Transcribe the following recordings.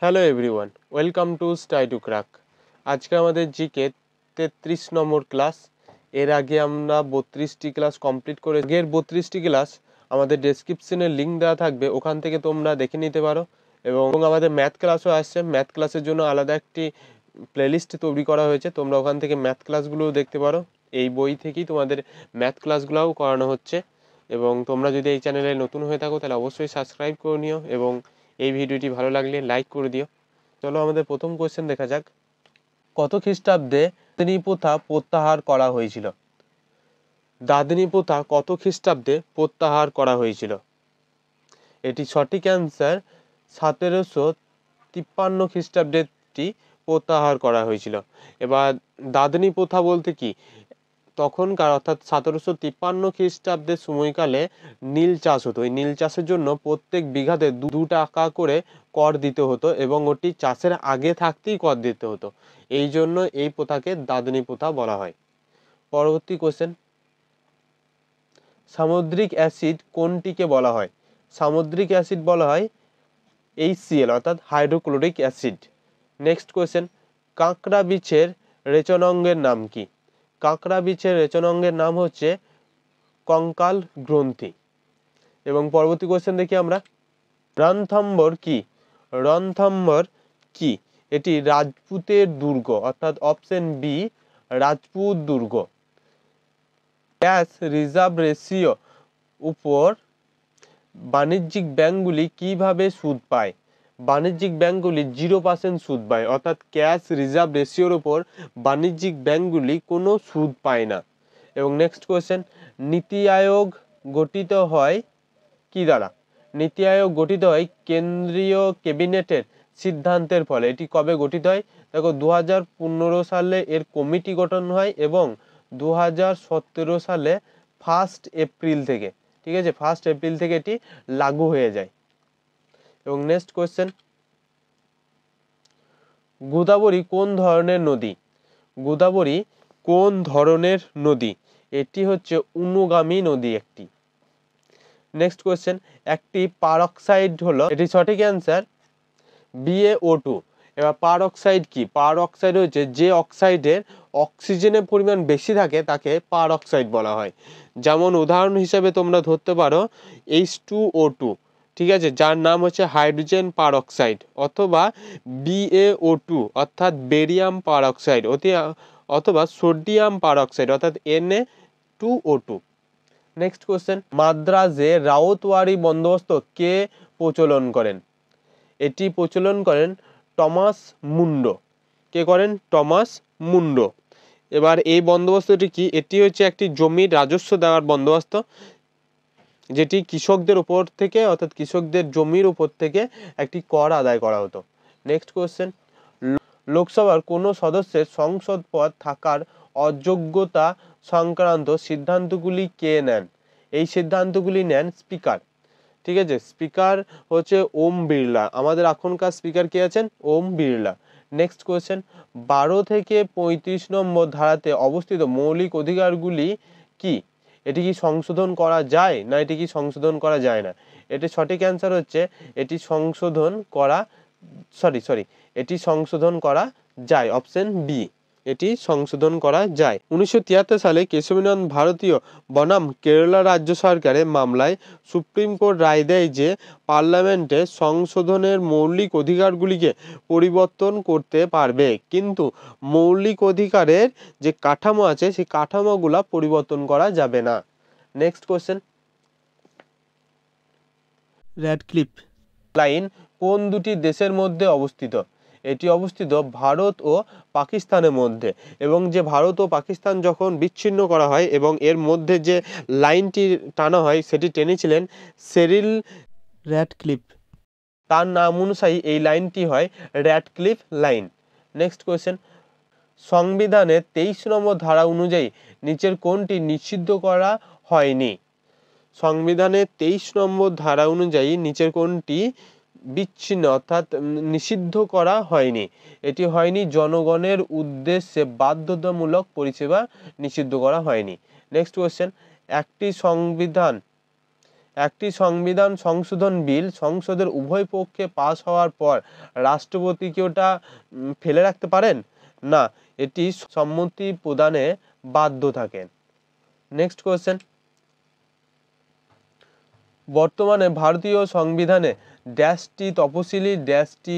Hello everyone, welcome to study to crack. আজকে আমাদের GK 33 নম্বর class. এর আগে আমরা 32টি ক্লাস কমপ্লিট করে, আগের 32টি ক্লাস আমাদের ডেসক্রিপশনে লিঙ্ক দেওয়া থাকবে, ওখান থেকে তোমরা দেখে নিতে পারো। এবং আমাদের ম্যাথ ক্লাসও আসছে, ম্যাথ ক্লাসের জন্য আলাদা একটি প্লেলিস্ট তৈরি করা হয়েছে, তোমরা ওখান থেকে ম্যাথ ক্লাসগুলোও দেখতে পারো। এই বই থেকেই তোমাদের ম্যাথ ক্লাসগুলোও করানো হচ্ছে। এবং তোমরা যদি এই চ্যানেলে নতুন হয়ে থাকো তাহলে অবশ্যই সাবস্ক্রাইব করে নিও এবং এই ভিডিওটি ভালো লাগলে লাইক করে দিও। চলো আমাদের প্রথম কোশ্চেন দেখা যাক। কত খ্রিস্টাব্দে দাদনী প্রথা প্রত্যাহার করা হয়েছিল? দাদনী প্রথা কত খ্রিস্টাব্দে প্রত্যাহার করা হয়েছিল? এটি সঠিক অ্যান্সার 1753 খ্রিস্টাব্দে এটি প্রত্যাহার করা হয়েছিল। এবার দাদনী প্রথা বলতে কি, তখনকার অর্থাৎ 1753 খ্রিস্টাব্দের সময়কালে নীল চাষ হতো। এই নীল চাষের জন্য প্রত্যেক বিঘাতে 2 টাকা করে কর দিতে হতো এবং ওটি চাষের আগে থাকতেই কর দিতে হতো। এই জন্য এই প্রথাকে দাদনী প্রথা বলা হয়। পরবর্তী কোশ্চেন, সামুদ্রিক অ্যাসিড কোনটিকে বলা হয়? সামুদ্রিক অ্যাসিড বলা হয় HCl অর্থাৎ হাইড্রোক্লোরিক অ্যাসিড। নেক্সট কোশ্চেন, কাঁকড়া বীচের রেচনাঙ্গের নাম কি? কাঁকড়া বীচের রেচনাঙ্গের নাম হচ্ছে কঙ্কাল গ্রন্থি। এবং পরবর্তী কোশ্চেন দেখি আমরা, রণথম্বর কি? রণথম্বর কি? এটি রাজপুতের দুর্গ, অর্থাৎ অপশন বি রাজপুত দুর্গ। ক্যাশ রিজার্ভ রেশিও উপর বাণিজ্যিক ব্যাংকগুলি কিভাবে সুদ পায়? বাণিজ্যিক ব্যাংকগুলি 0% সুদ পায়, অর্থাৎ ক্যাশ রিজার্ভ রেশিওর উপর বাণিজ্যিক ব্যাংকগুলি কোনো সুদ পায় না। এবং নেক্সট কোয়েশ্চেন, নীতি আয়োগ গঠিত হয় কি দ্বারা? নীতি আয়োগ গঠিত হয় কেন্দ্রীয় ক্যাবিনেটের সিদ্ধান্তের ফলে। এটি কবে গঠিত হয়? দেখো 2015 সালে এর কমিটি গঠন হয় এবং 2017 সালে 1 এপ্রিল থেকে, ঠিক আছে, 1 এপ্রিল থেকে এটি লাগু হয়ে যায়। এবং নেক্সট কোয়েশ্চেন, গোদাবরী কোন ধরনের নদী? গোদাবরী কোন ধরনের নদী? এটি হচ্ছে অনুগামী নদী একটি। নেক্সট কোয়েশ্চেন, একটি পারঅক্সাইড হলো, এটি সঠিক অ্যান্সার BaO2। এবার পারঅক্সাইড কি? পারঅক্সাইড হচ্ছে যে অক্সাইডের অক্সিজেনের পরিমাণ বেশি থাকে তাকে পারঅক্সাইড বলা হয়। যেমন উদাহরণ হিসেবে তোমরা ধরতে পারো H2O2, ঠিক আছে, যার নাম হচ্ছে হাইড্রোজেন পারঅক্সাইড, অথবা BaO2 অর্থাৎ বেরিয়াম পারঅক্সাইড, অথবা সোডিয়াম পারঅক্সাইড অর্থাৎ Na2O2। নেক্সট কোশ্চেন, মাদ্রাজে রাউতওয়ারি বন্দোবস্ত কে প্রচলন করেন? এটি প্রচলন করেন টমাস মুন্ডো। কে করেন? Thomas Munro. এবার এই বন্দোবস্তটি কি? এটি হচ্ছে একটি জমির রাজস্ব দেওয়ার বন্দোবস্ত, যেটি কৃষকদের উপর থেকে, অর্থাৎ কৃষকদের জমির উপর থেকে একটি কর আদায় করা হতো। নেক্সট কোশ্চেন, লোকসভার কোনো সদস্যের সংসদ পদ থাকার অযোগ্যতা সংক্রান্ত সিদ্ধান্তগুলি কে নেন? এই সিদ্ধান্তগুলি নেন স্পিকার, ঠিক আছে। স্পিকার হচ্ছে ওম বিড়লা। আমাদের এখনকার স্পিকার কে আছেন? ওম বিড়লা। নেক্সট কোয়েশ্চেন, 12 থেকে 35 নম্বর ধারাতে অবস্থিত মৌলিক অধিকারগুলি কি? এটি কি সংশোধন করা যায় না এটি কি সংশোধন করা যায় না? এটি সঠিক অ্যান্সার হচ্ছে এটি সংশোধন করা এটি সংশোধন করা যায়, অপশন বি, এটি সংশোধন করা যায়। 1973 সালে কেশবনাথ ভারতীয় বনাম কেরালা রাজ্য সরকারের মামলায় সুপ্রিম কোর্ট রায় দেয় যে পার্লামেন্টে সংশোধনের মৌলিক অধিকারগুলিকে পরিবর্তন করতে পারবে, কিন্তু মৌলিক অধিকারের যে কাঠামো আছে সেই কাঠামোগুলো পরিবর্তন করা যাবে না। নেক্সট কোশ্চেন, র্যাডক্লিফ লাইন কোন দুটি দেশের মধ্যে অবস্থিত? এটি অবস্থিত ভারত ও পাকিস্তানের মধ্যে। এবং যে ভারত ও পাকিস্তান যখন বিচ্ছিন্ন করা হয় এবং এর মধ্যে যে লাইনটি টানা হয় সেটি টেনেছিলেন সেরিল র্যাডক্লিফ। তার নাম অনুসারী এই লাইনটি হয় র্যাডক্লিফ লাইন। নেক্সট কোয়েশ্চেন, সংবিধানের 23 নম্বর ধারা অনুযায়ী নিচের কোনটি নিষিদ্ধ করা হয়নি? সংবিধানের 23 নম্বর ধারা অনুযায়ী নিচের কোনটি বিচ্ছিন্ন অর্থাৎ নিষিদ্ধ করা হয়নি? এটি হয়নি জনগণের উদ্দেশ্যে বাধ্যতামূলক পরিষেবা নিষিদ্ধ করা হয়নি। নেক্সট কোয়েশ্চেন, একটি সংবিধান একটি সংবিধান সংশোধন বিল সংসদের উভয় পক্ষে পাস হওয়ার পর রাষ্ট্রপতি কি ওটা ফেলে রাখতে পারেন? না, এটি সম্মতি প্রদানে বাধ্য থাকেন। নেক্সট কোয়েশ্চেন, বর্তমানে ভারতীয় সংবিধানে ড্যাশটি তপশিলি, ড্যাশটি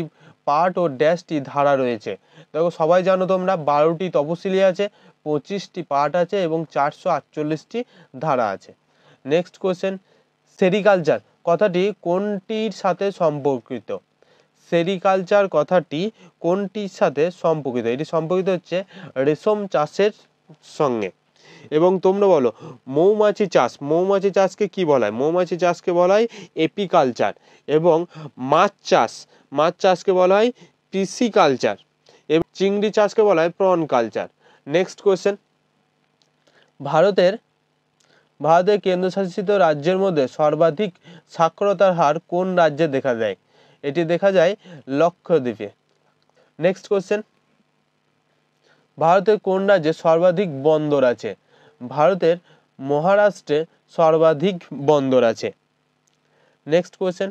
পার্ট ও ড্যাশটি ধারা রয়েছে। দেখো সবাই জানো তোমরা 12টি তপশিলি আছে, 25টি পার্ট আছে এবং 448টি ধারা আছে। নেক্সট কোয়েশ্চেন, সেরিকালচার কথাটি কোনটির সাথে সম্পর্কিত? সেরিকালচার কথাটি কোনটির সাথে সম্পর্কিত? এটি সম্পর্কিত হচ্ছে রেশম চাষের সঙ্গে। এবং তোমরা বলো মৌমাছি চাষ, মৌমাছি চাষকে কি বলা হয়? মৌমাছি চাষকে বলা হয় এপিকালচার। এবং মাছ চাষ, মাছ চাষকে বলা হয় পিসিকালচার। এবং চিংড়ি চাষকে বলা হয় প্রন কালচার। নেক্সট কোয়েশ্চেন, ভারতের কেন্দ্রশাসিত রাজ্যের মধ্যে সর্বাধিক সাক্ষরতার হার কোন রাজ্যে দেখা যায়? এটি দেখা যায় লক্ষদ্বীপে। নেক্সট কোয়েশ্চেন, ভারতের কোন রাজ্যে সর্বাধিক বন্দর আছে? ভারতের মহারাষ্ট্রে সর্বাধিক বন্দর আছে। নেক্সট কোয়েশ্চেন,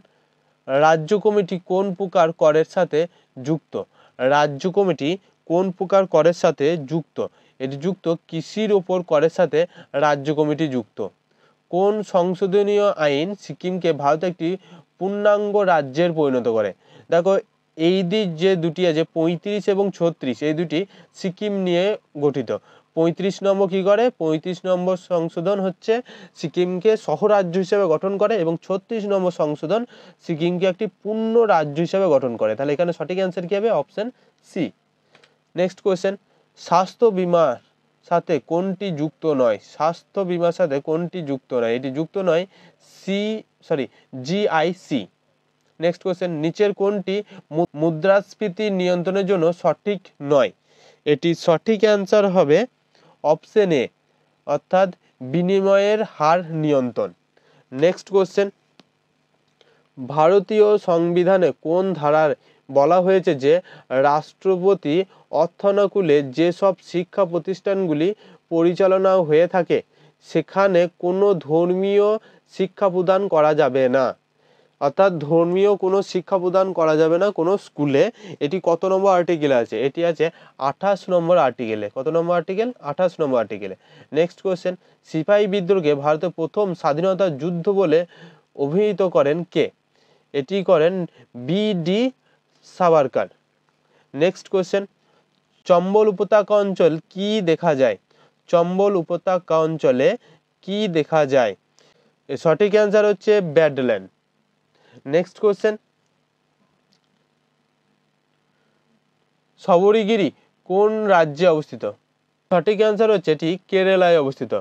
রাজ্য কমিটি কোন প্রকার করের সাথে যুক্ত? রাজ্য কমিটি কোন প্রকার করের সাথে যুক্ত? এটি যুক্ত কৃষির ওপর করের সাথে রাজ্য কমিটি যুক্ত। কোন সংশোধনীয় আইন সিকিমকে ভারতের একটি পূর্ণাঙ্গ রাজ্যের পরিণত করে? দেখো এই দিক যে দুটি আছে 35 এবং 36, এই দুটি সিকিম নিয়ে গঠিত। 35 নম্বর কি করে? 35 নম্বর সংশোধন হচ্ছে সিকিমকে শহরাজ্য হিসেবে গঠন করে এবং 36 নম্বর সংশোধন সিকিমকে একটি পূর্ণ রাজ্য হিসেবে গঠন করে। তাহলে এখানে সঠিক অ্যান্সার কি হবে? Option C. নেক্সট কোয়েশ্চেন, স্বাস্থ্য বীমার সাথে কোনটি যুক্ত নয়? স্বাস্থ্য বীমার সাথে কোনটি যুক্ত নয়? এটি যুক্ত নয় জিআইসি। নেক্সট কোয়েশ্চেন, নিচের কোনটি মুদ্রাস্ফীতি নিয়ন্ত্রণের জন্য সঠিক নয়? এটি সঠিক অ্যান্সার হবে অপশন এ, অর্থাৎ বিনিময়ের হার নিয়ন্ত্রণ। নেক্সট কোয়েশ্চেন, ভারতীয় সংবিধানে কোন ধারায় বলা হয়েছে যে রাষ্ট্রপতি অর্থানুকূলে যেসব শিক্ষা প্রতিষ্ঠানগুলি পরিচালনা হয়ে থাকে সেখানে কোনো ধর্মীয় শিক্ষা প্রদান করা যাবে না? অর্থাৎ ধর্মীয় কোনো শিক্ষা প্রদান করা যাবে না কোনো স্কুলে। এটি কত নম্বর আর্টিকেলে আছে? এটি আছে 28 নম্বর আর্টিকেলে। কত নম্বর আর্টিকেল? 28 নম্বর আর্টিকেলে। নেক্সট কোয়েশ্চেন, সিপাহী বিদ্রোহকে ভারতের প্রথম স্বাধীনতা যুদ্ধ বলে অভিহিত করেন কে? এটি করেন BD. Savarkar. Next question, Chambal উপত্যকা অঞ্চল কি দেখা যায়? চম্বল উপত্যকা অঞ্চলে কি দেখা যায়? এর সঠিক অ্যান্সার হচ্ছে ব্যাডল্যান্ড। নেক্সট কোয়েশ্চেন, শবরীগিরি কোন রাজ্যে অবস্থিত? সঠিক অ্যান্সার হচ্ছে এটি কেরালায় অবস্থিত।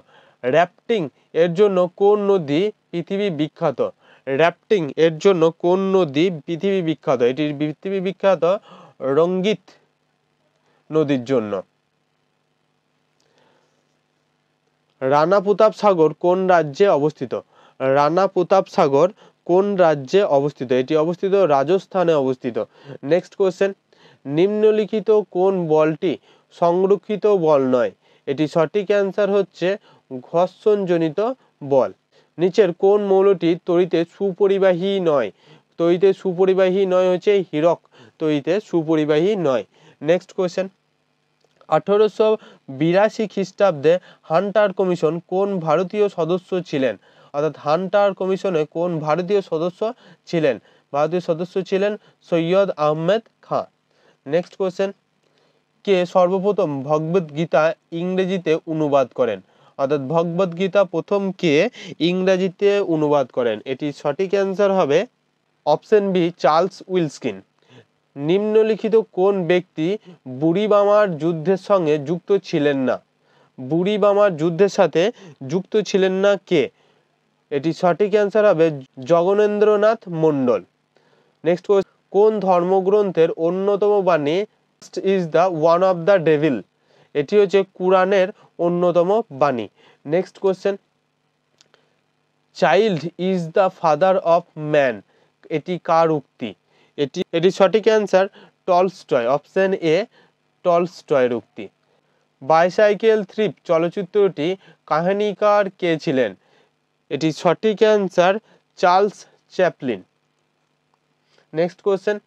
র্যাফটিং এর জন্য কোন নদী পৃথিবী বিখ্যাত? র্যাফটিং এর জন্য কোন নদী পৃথিবী বিখ্যাত? এটি পৃথিবী বিখ্যাত রঙ্গিত নদীর জন্য। রানা প্রতাপ সাগর কোন রাজ্যে অবস্থিত? রানা প্রতাপ সাগর কোন রাজ্যে অবস্থিত? এটি অবস্থিত রাজস্থানে অবস্থিত। নেক্সট কোয়েশ্চেন, নিম্নলিখিত কোন বলটি সংরক্ষিত বল নয়? এটি সঠিক অ্যান্সার হচ্ছে ঘর্ষণজনিত বল। নিচের কোন মৌলটি তড়িতে সুপরিবাহী নয়? তড়িতে সুপরিবাহী নয় হচ্ছে হীরক, তড়িতে সুপরিবাহী নয়। নেক্সট কোয়েশ্চেন, 1882 খ্রিস্টাব্দে হান্টার কমিশন কোন ভারতীয় সদস্য ছিলেন? অর্থাৎ হান্টার কমিশনে কোন ভারতীয় সদস্য ছিলেন? ভারতীয় সদস্য ছিলেন সৈয়দ আহমেদ খাঁ। নেক্সট কোয়েশ্চেন, কে সর্বপ্রথম ভগবদ গীতা ইংরেজিতে অনুবাদ করেন? অর্থাৎ ভগবদ গীতা প্রথম কে ইংরেজিতে অনুবাদ করেন? এটি সঠিক অ্যান্সার হবে অপশন বি, চার্লস উইলস্কিন। নিম্নলিখিত কোন ব্যক্তি বুড়িবামার যুদ্ধের সঙ্গে যুক্ত ছিলেন না? বুড়িবামার যুদ্ধের সাথে যুক্ত ছিলেন না কে? এটি সঠিক অ্যান্সার হবে জগনেন্দ্রনাথ মণ্ডল। নেক্সট, কোন ধর্মগ্রন্থের অন্যতম বাণী is the one of the devil? এটি হচ্ছে কুরআনের অন্যতম বাণী। Next question, child is the father of man, এটি কার উক্তি? এটি সঠিক অ্যান্সার টলস্টয়, অপশন এ টলস্টয়ের উক্তি। বাইসাইকেল থিফ চলচ্চিত্রটি কাহিনীকার কে ছিলেন? এটি সঠিক answer Charles Chaplin. Next question,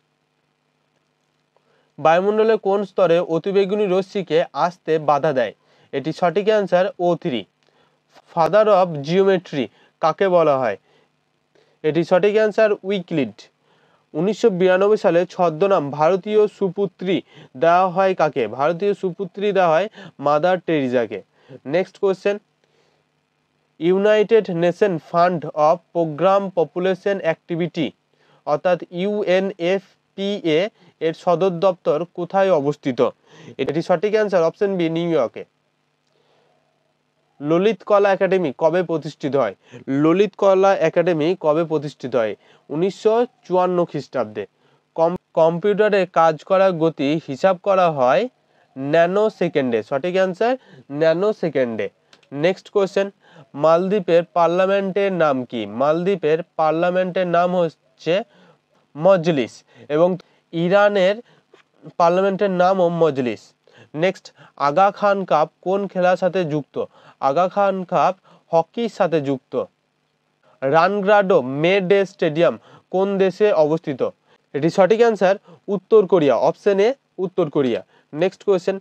বায়ুমণ্ডলের কোন স্তরে অতিবেগুনি রশ্মিকে আসতে বাধা দেয়? এটি সঠিক answer O3। Father of geometry কাকে বলা হয়? এটি সঠিক অ্যান্সার ইউক্লিড। 1992 সালে ছদ্মনাম ভারতীয় সুপুত্রী দেওয়া হয় কাকে? ভারতীয় সুপুত্রী দেওয়া হয় মাদার টেরিজাকে। Next question, United Nation Fund of Programme Population Activity অর্থাৎ UNFPA এর সদর দপ্তর কোথায় অবস্থিত? এটি সঠিক অ্যান্সার অপশন বি, নিউ ইয়র্কে। ললিত কলা একাডেমি কবে প্রতিষ্ঠিত হয়? ললিত কলা একাডেমি কবে প্রতিষ্ঠিত হয়? 1954 খ্রিস্টাব্দে। কম্পিউটারে কাজ করার গতি হিসাব করা হয় ন্যানো সেকেন্ডে। সঠিক অ্যান্সার ন্যানো সেকেন্ডে। নেক্সট কোয়েশ্চেন, মালদ্বীপের পার্লামেন্টের নাম কি? মালদ্বীপের পার্লামেন্টের নাম হচ্ছে মজলিস এবং ইরানের পার্লামেন্টের নামও মজলিস। নেক্সট, আগা খান কাপ কোন খেলার সাথে যুক্ত? আগা খান কাপ হকির সাথে যুক্ত। রানগ্রাডো মে ডে স্টেডিয়াম কোন দেশে অবস্থিত? এটি সঠিক অ্যান্সার উত্তর কোরিয়া, অপশন এ উত্তর কোরিয়া। নেক্সট কোয়েশ্চেন,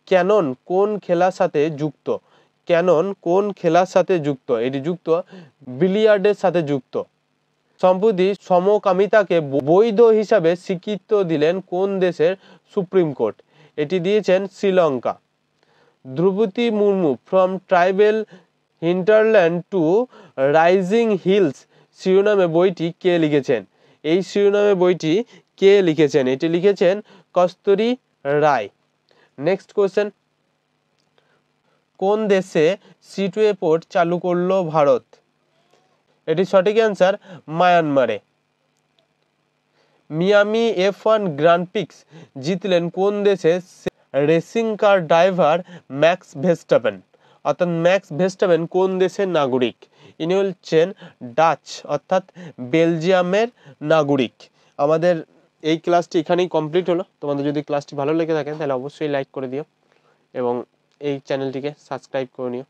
ক্যানন কোন খেলার সাথে যুক্ত? ক্যানন কোন খেলার সাথে যুক্ত? এটি যুক্ত বিলিয়ার্ডের সাথে যুক্ত। সম্প্রতি সমকামিতাকে বৈধ হিসাবে স্বীকৃতি দিলেন কোন দেশের সুপ্রিম কোর্ট? এটি দিয়েছেন Sri Lanka. Droupadi Murmu from Tribal Hinterland to Raisina Hills শিরোনামে বইটি কে লিখেছেন? এই শিরোনামে বইটি কে লিখেছেন? এটি লিখেছেন কস্তুরী রায়। নেক্সট কোয়েশ্চেন, কোন দেশে সিটওয়ে পোর্ট চালু করলো ভারত? এটি সঠিক অ্যান্সার মায়ানমারে। মিয়ামি F1 গ্র্যান্ড প্রিক্স জিতলেন কোন দেশে racing car driver Max Verstappen? অর্থাৎ ম্যাক্স ভেস্টাপেন কোন দেশের নাগরিক? ইনি হচ্ছেন ডাচ অর্থাৎ বেলজিয়ামের নাগরিক। আমাদের এই ক্লাসটি এখানেই কমপ্লিট হলো। তোমাদের যদি ক্লাসটি ভালো লেগে থাকে তাহলে অবশ্যই লাইক করে দিও এবং এই চ্যানেলটিকে সাবস্ক্রাইব করে নিও।